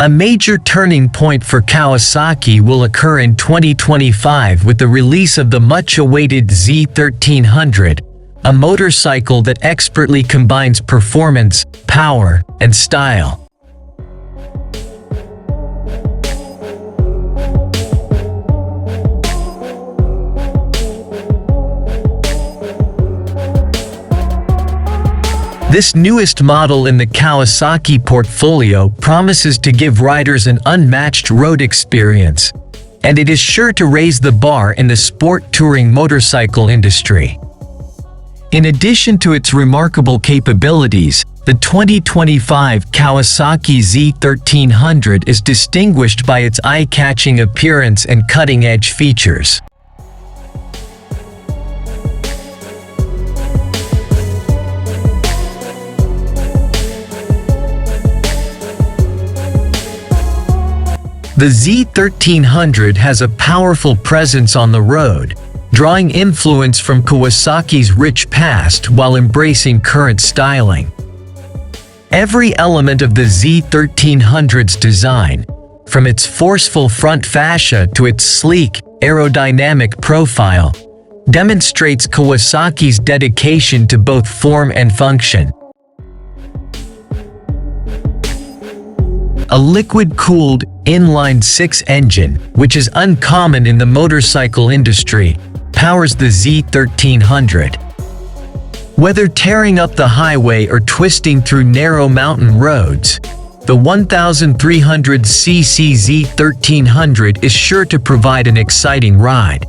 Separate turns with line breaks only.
A major turning point for Kawasaki will occur in 2025 with the release of the much-awaited Z1300, a motorcycle that expertly combines performance, power, and style. This newest model in the Kawasaki portfolio promises to give riders an unmatched road experience, and it is sure to raise the bar in the sport touring motorcycle industry. In addition to its remarkable capabilities, the 2025 Kawasaki Z1300 is distinguished by its eye-catching appearance and cutting-edge features. The Z1300 has a powerful presence on the road, drawing influence from Kawasaki's rich past while embracing current styling. Every element of the Z1300's design, from its forceful front fascia to its sleek, aerodynamic profile, demonstrates Kawasaki's dedication to both form and function. A liquid-cooled, inline-six engine, which is uncommon in the motorcycle industry, powers the Z1300. Whether tearing up the highway or twisting through narrow mountain roads, the 1300cc Z1300 is sure to provide an exciting ride.